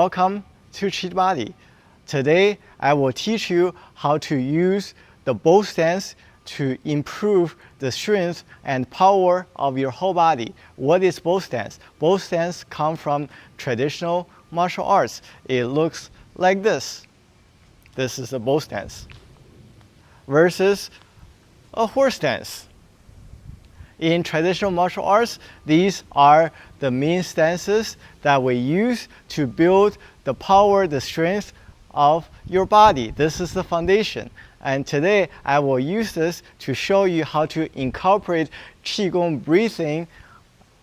Welcome to Cheat Body. Today, I will teach you how to use the bow stance to improve the strength and power of your whole body. What is bow stance? Bow stance comes from traditional martial arts. It looks like this. This is a bow stance versus a horse stance. In traditional martial arts, these are the main stances that we use to build the power, the strength of your body. This is the foundation. And today, I will use this to show you how to incorporate Qigong breathing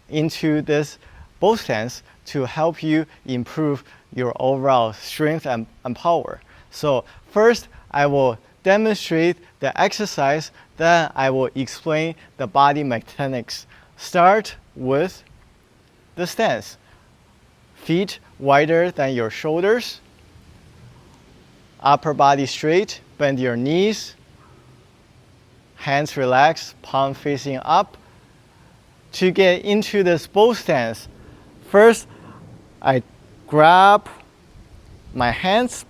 into this bow stance to help you improve your overall strength and power. So first, I will demonstrate the exercise, then I will explain the body mechanics. Start with the stance. Feet wider than your shoulders. Upper body straight, bend your knees. Hands relaxed, palm facing up. To get into this bow stance, first I grab my hands,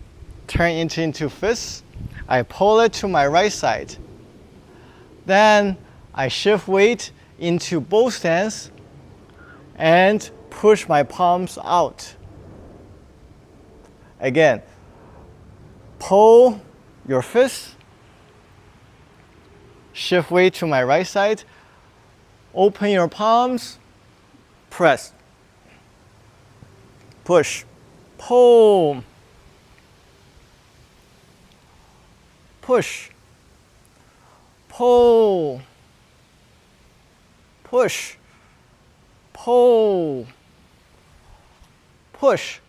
turn it into fists. I pull it to my right side. Then I shift weight into bow stance and push my palms out. Again, pull your fist, shift weight to my right side, open your palms, press, push, pull, push, pull, push, pull, push.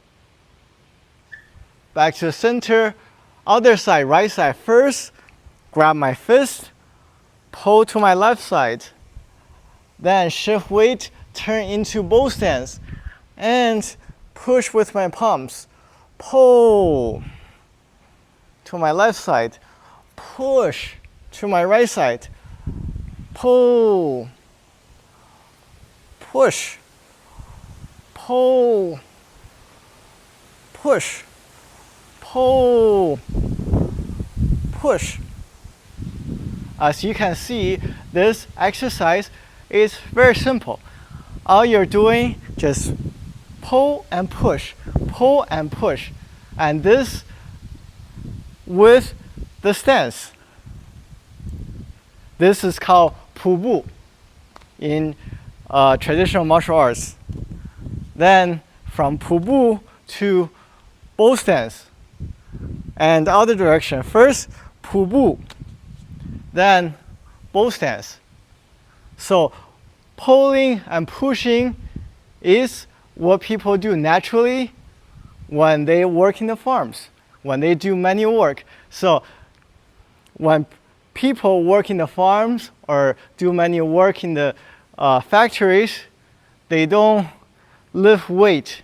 Back to the center, other side, right side. First, grab my fist, pull to my left side. Then shift weight, turn into bow stance, and push with my palms. Pull to my left side. Push to my right side. Pull, push, pull, push, pull, push. As you can see, this exercise is very simple. All you're doing, just pull and push, pull and push. And this with the stance. This is called 瀑布 in traditional martial arts. Then from 瀑布 to bow stance. And the other direction. First 瀑布, then bow stance. So pulling and pushing is what people do naturally when they work in the farms, when they do manual work. So when people work in the farms or do manual work in the factories, they don't lift weight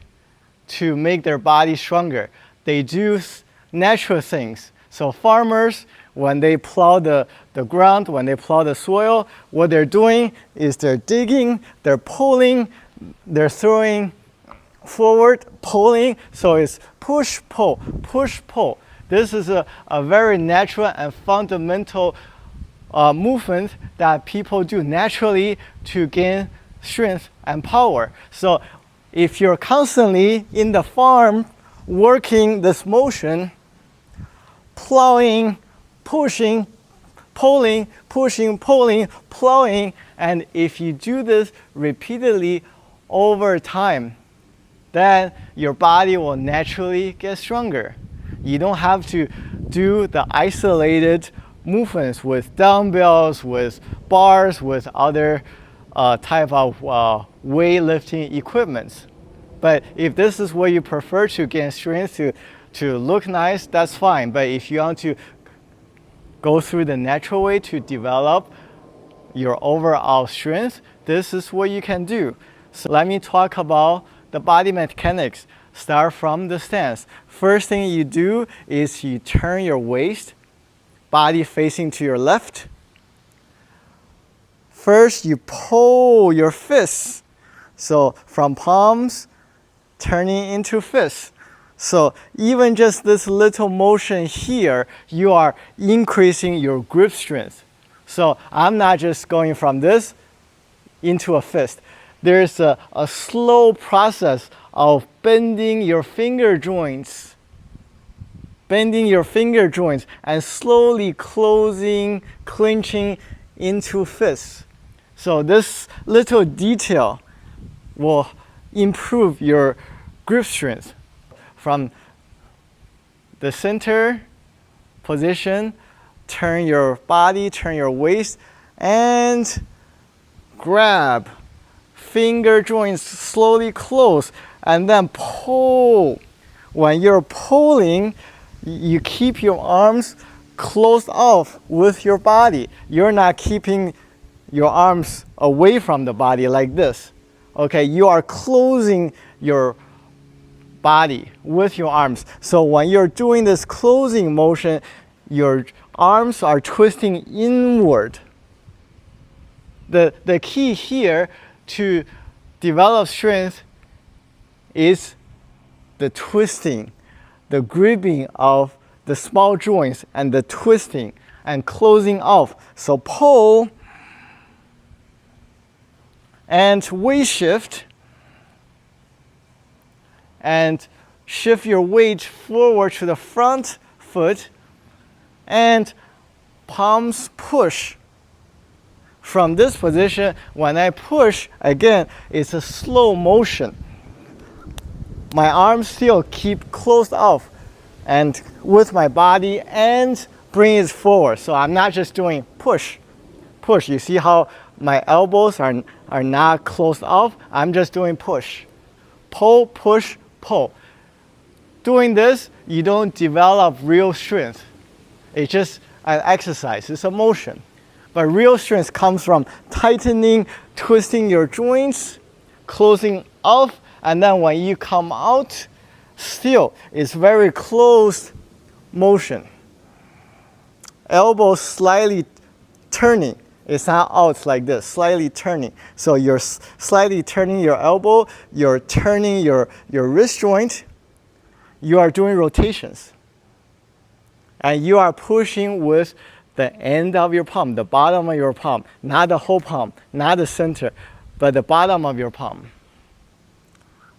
to make their body stronger. They do natural things. So farmers, when they plow the ground, when they plow the soil, what they're doing is they're digging, they're pulling, they're throwing forward, pulling. So it's push, pull, push, pull. This is a very natural and fundamental movement that people do naturally to gain strength and power. So if you're constantly in the farm working this motion, plowing, pushing, pulling, pushing, pulling, plowing, and if you do this repeatedly over time, then your body will naturally get stronger. You don't have to do the isolated movements with dumbbells, with bars, with other type of weightlifting equipments. But if this is what you prefer to gain strength, to look nice, that's fine. But if you want to go through the natural way to develop your overall strength, this is what you can do. So let me talk about the body mechanics. Start from the stance. First thing you do is you turn your waist, body facing to your left. First, you pull your fists. So from palms, turning into fists. So even just this little motion here, you are increasing your grip strength. So I'm not just going from this into a fist. There's a slow process of bending your finger joints, and slowly closing, clinching into fists. So this little detail will improve your grip strength. From the center position, turn your body, turn your waist, and grab. Finger joints slowly close, and then pull. When you're pulling, you keep your arms closed off with your body. You're not keeping your arms away from the body like this. Okay, you are closing your body with your arms. So when you're doing this closing motion, your arms are twisting inward. The key here to develop strength is the twisting, the gripping of the small joints and the twisting and closing off. So pull and weight shift, and shift your weight forward to the front foot and palms push. From this position, when I push, again, it's a slow motion. My arms still keep closed off and with my body and bring it forward. So I'm not just doing push. You see how my elbows are not closed off? I'm just doing push. Pull, push, pull. Doing this, you don't develop real strength. It's just an exercise, it's a motion. But real strength comes from tightening, twisting your joints, closing off, and then when you come out, still, it's very closed motion. Elbows slightly turning. It's not out like this, slightly turning. So you're slightly turning your elbow, you're turning your wrist joint, you are doing rotations. And you are pushing with the end of your palm, the bottom of your palm, not the whole palm, not the center, but the bottom of your palm.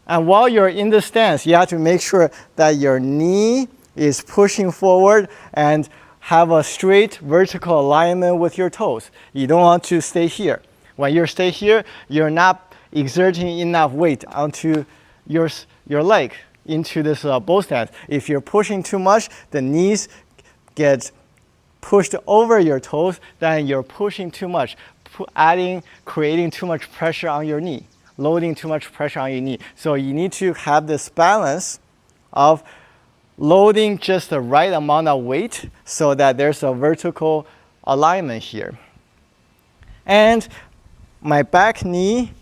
And while you're in the stance, you have to make sure that your knee is pushing forward and have a straight vertical alignment with your toes. You don't want to stay here. When you stay here, you're not exerting enough weight onto your leg into this bow stance. If you're pushing too much, the knees get pushed over your toes, then you're pushing too much, creating too much pressure on your knee, loading too much pressure on your knee. So you need to have this balance of loading just the right amount of weight so that there's a vertical alignment here. And my back knee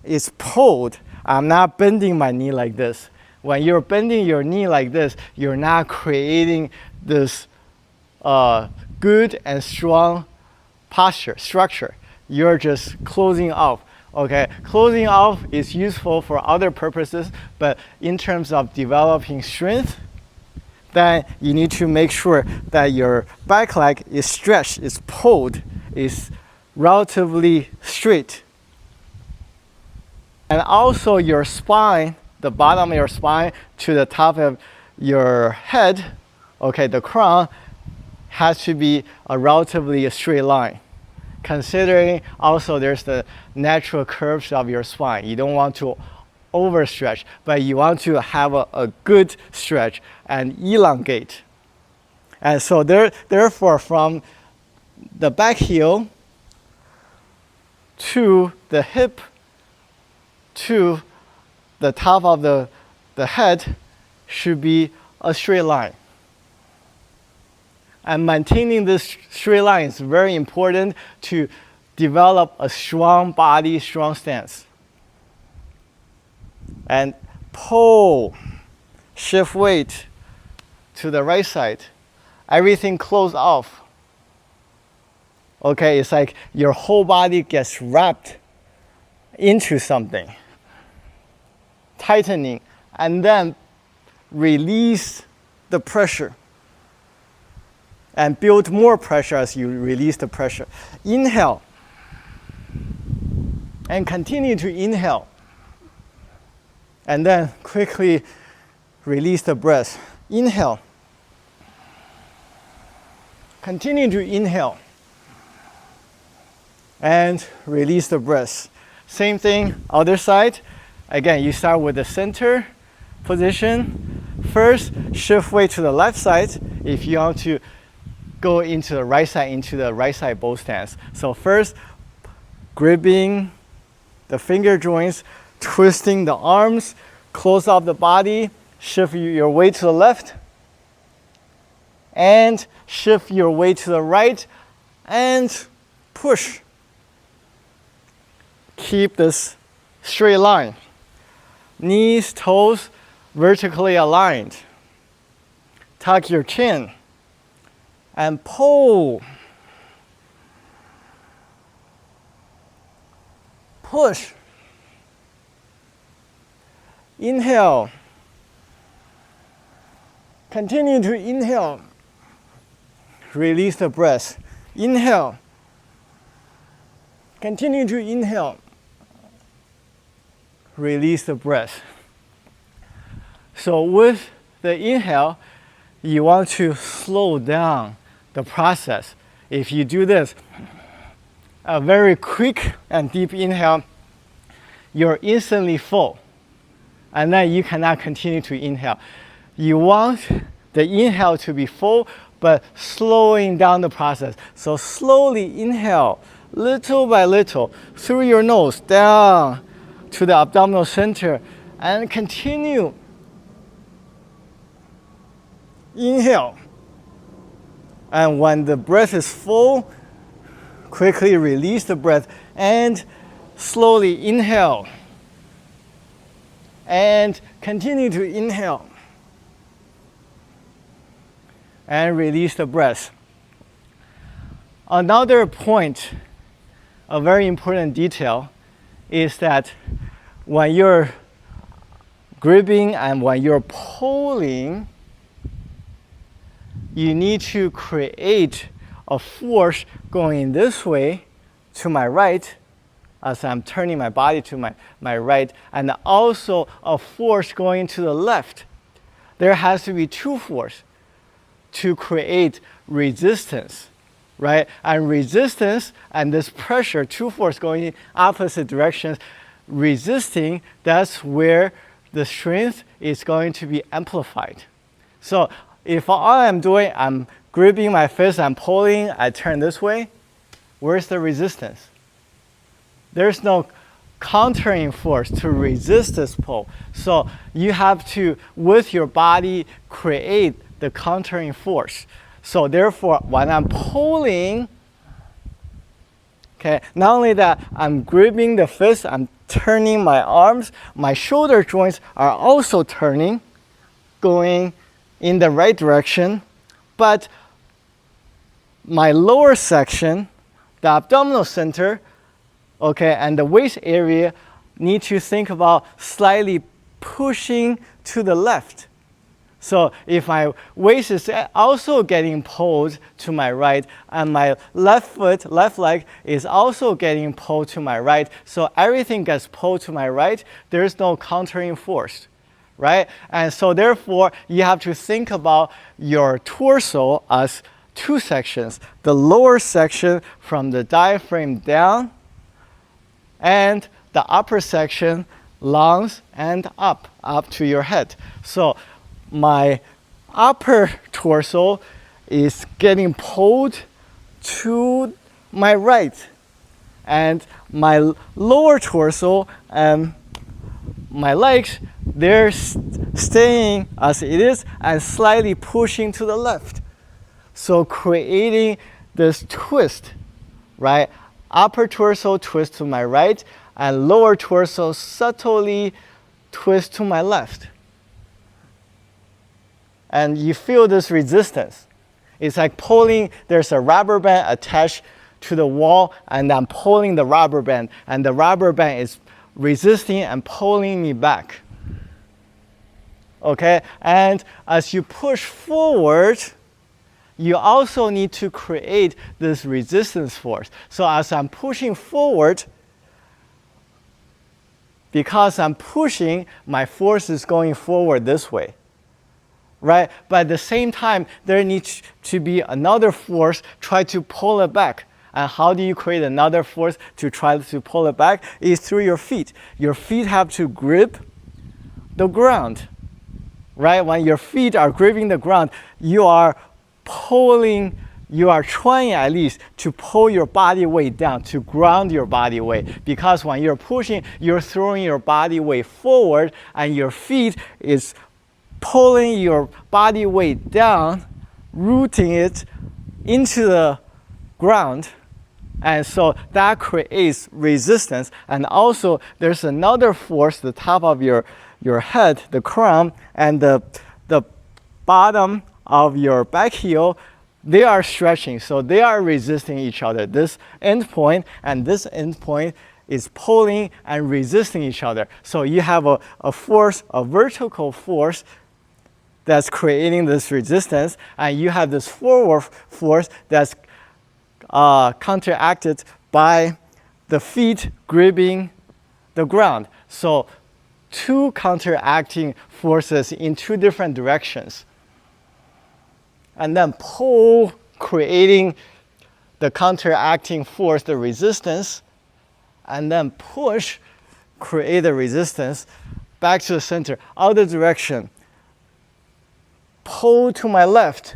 is pulled. I'm not bending my knee like this. When you're bending your knee like this, you're not creating this good and strong structure. You're just closing off. Okay, closing off is useful for other purposes, but in terms of developing strength, then you need to make sure that your back leg is stretched, is pulled, is relatively straight. And also your spine, the bottom of your spine to the top of your head, okay, the crown, has to be a relatively straight line. Considering also there's the natural curves of your spine. You don't want to overstretch, but you want to have a good stretch and elongate. And so therefore from the back heel to the hip to the top of the head should be a straight line. And maintaining this straight line is very important to develop a strong body, strong stance. And pull, shift weight to the right side. Everything close off. Okay, it's like your whole body gets wrapped into something. Tightening, and then release the pressure and build more pressure as you release the pressure. Inhale. And continue to inhale. And then quickly release the breath. Inhale. Continue to inhale. And release the breath. Same thing, other side. Again, you start with the center position. First, shift weight to the left side if you want to go into the right side bow stance. So first, gripping the finger joints, twisting the arms, close up the body, shift your weight to the left, and shift your weight to the right, and push. Keep this straight line. Knees, toes, vertically aligned. Tuck your chin and pull. Push. Inhale. Continue to inhale. Release the breath. Inhale. Continue to inhale. Release the breath. So with the inhale, you want to slow down the process. If you do this, a very quick and deep inhale, you're instantly full. And then you cannot continue to inhale. You want the inhale to be full, but slowing down the process. So slowly inhale, little by little, through your nose, down to the abdominal center, and continue. Inhale. And when the breath is full, quickly release the breath and slowly inhale. And continue to inhale. And release the breath. Another point, a very important detail, is that when you're gripping and when you're pulling, you need to create a force going this way to my right as I'm turning my body to my right, and also a force going to the left. There has to be two forces to create resistance, right? And resistance and this pressure, two forces going in opposite directions, resisting, that's where the strength is going to be amplified. So if all I'm doing, I'm gripping my fist, I'm pulling, I turn this way, where's the resistance? There's no countering force to resist this pull. So you have to, with your body, create the countering force. So therefore, when I'm pulling, okay, not only that, I'm gripping the fist, I'm turning my arms, my shoulder joints are also turning, going in the right direction, but my lower section, the abdominal center, okay, and the waist area need to think about slightly pushing to the left. So if my waist is also getting pulled to my right, and my left foot, left leg is also getting pulled to my right, so everything gets pulled to my right, there's no countering force, right? And so therefore, you have to think about your torso as two sections. The lower section from the diaphragm down, and the upper section, lungs and up to your head. So my upper torso is getting pulled to my right, and my lower torso and my legs, they're staying as it is and slightly pushing to the left. So creating this twist, right? Upper torso twist to my right, and lower torso subtly twist to my left. And you feel this resistance. It's like pulling, there's a rubber band attached to the wall, and I'm pulling the rubber band, and the rubber band is resisting and pulling me back. Okay, and as you push forward, you also need to create this resistance force. So as I'm pushing forward, because I'm pushing, my force is going forward this way, right? But at the same time, there needs to be another force try to pull it back. And how do you create another force to try to pull it back? Is through your feet. Your feet have to grip the ground, right? When your feet are gripping the ground, you are pulling, you are trying at least to pull your body weight down, to ground your body weight. Because when you're pushing, you're throwing your body weight forward, and your feet is pulling your body weight down, rooting it into the ground. And so that creates resistance. And also there's another force, the top of your head, the crown, and the bottom of your back heel, they are stretching. So they are resisting each other. This end point and this end point is pulling and resisting each other. So you have a force, a vertical force that's creating this resistance, and you have this forward force that's counteracted by the feet gripping the ground. So two counteracting forces in two different directions. And then pull, creating the counteracting force, the resistance, and then push, create the resistance back to the center. Other direction, pull to my left,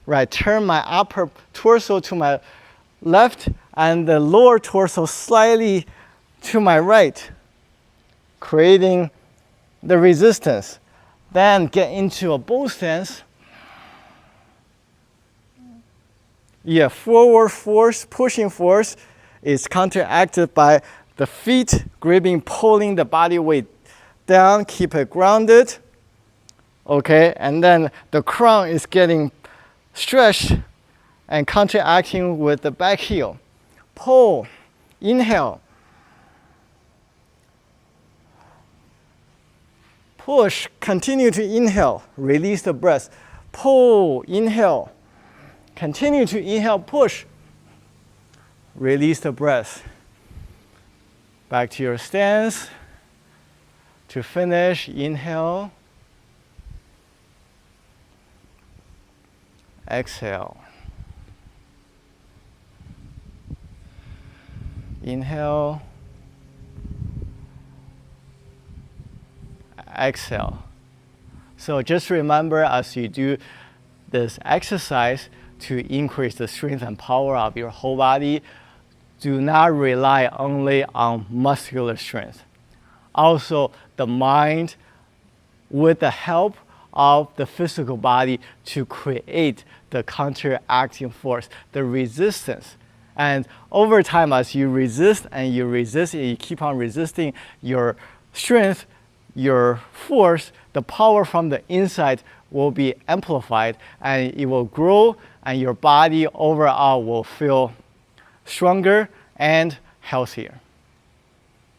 right? Turn my upper torso to my left and the lower torso slightly to my right, creating the resistance. Then get into a bow stance. Yeah, forward force, pushing force is counteracted by the feet gripping, pulling the body weight down, keep it grounded. Okay, and then the crown is getting stretched and counteracting with the back heel. Pull, inhale. Push, continue to inhale, release the breath. Pull, inhale. Continue to inhale, push. Release the breath. Back to your stance. To finish, inhale. Exhale. Inhale. Exhale. So just remember as you do this exercise to increase the strength and power of your whole body, do not rely only on muscular strength. Also, the mind, with the help of the physical body, to create the counteracting force, the resistance. And over time, as you resist and you keep on resisting, your strength, your force, the power from the inside will be amplified, and it will grow, and your body overall will feel stronger and healthier.